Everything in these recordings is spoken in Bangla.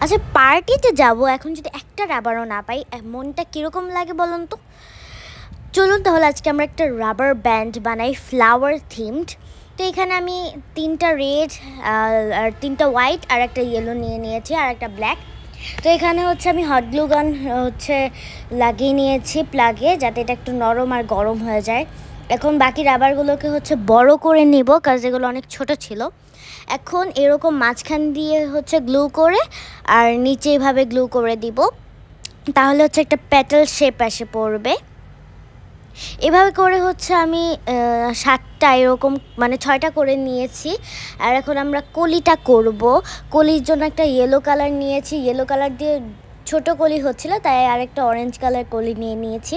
আচ্ছা পার্টিতে যাব, এখন যদি একটা রাবারও না পাই মনটা কীরকম লাগে বলুন তো। চলুন তাহলে আজকে আমরা একটা রাবার ব্যান্ড বানাই ফ্লাওয়ার থিমড। তো এখানে আমি 3টা রেড আর 3টা হোয়াইট আর একটা ইয়েলো নিয়ে নিয়েছি আর একটা ব্ল্যাক। তো এখানে হচ্ছে আমি হট গ্লু গান লাগিয়ে নিয়েছি প্লাগে, যাতে এটা একটু নরম আর গরম হয়ে যায়। এখন বাকি রাবারগুলোকে বড় করে নিব, কারণ এগুলো অনেক ছোট ছিল। এখন এরকম মাঝখান দিয়ে গ্লু করে আর নিচে এভাবে গ্লু করে দিব, তাহলে একটা প্যাটেল শেপ এসে পড়বে। এভাবে করে আমি 7টা এরকম মানে 6টা করে নিয়েছি। আর এখন আমরা কলিটা করব। কলির জন্য একটা ইয়েলো কালার নিয়েছি, ইয়েলো কালার দিয়ে ছোট কলি হচ্ছিল, তাই আরেকটা অরেঞ্জ কালার কলি নিয়ে নিয়েছি।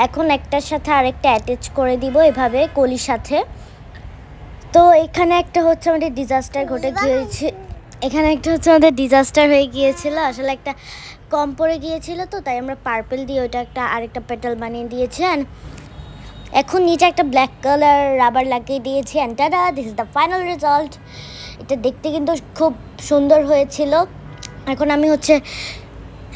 এখন একটার সাথে আরেকটা অ্যাটাচ করে দিব এভাবে কলির সাথে। তো এখানে একটা আমাদের ডিজাস্টার ঘটে গিয়েছে, আমাদের ডিজাস্টার হয়ে গিয়েছিল। আসলে একটা কম পড়ে গিয়েছিল, তো তাই আমরা পার্পল দিয়ে ওইটা আরেকটা পেটাল বানিয়ে দিয়েছি। এখন নিচে একটা ব্ল্যাক কালার রাবার লাগিয়ে দিয়েছি। And ta-da, this is the final result. এটা দেখতে কিন্তু খুব সুন্দর হয়েছিল। এখন আমি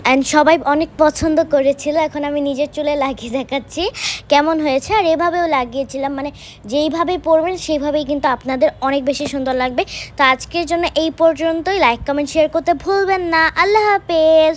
অ্যান্ড সবাই অনেক পছন্দ করেছিল। এখন আমি নিজের চুলে লাগিয়ে দেখাচ্ছি কেমন হয়েছে। আর এভাবেও লাগিয়েছিলাম, মানে যেইভাবে পরবেন সেইভাবেই কিন্তু আপনাদের অনেক বেশি সুন্দর লাগবে। তো আজকের জন্য এই পর্যন্তই। লাইক কমেন্ট শেয়ার করতে ভুলবেন না। আল্লাহ হাফেজ।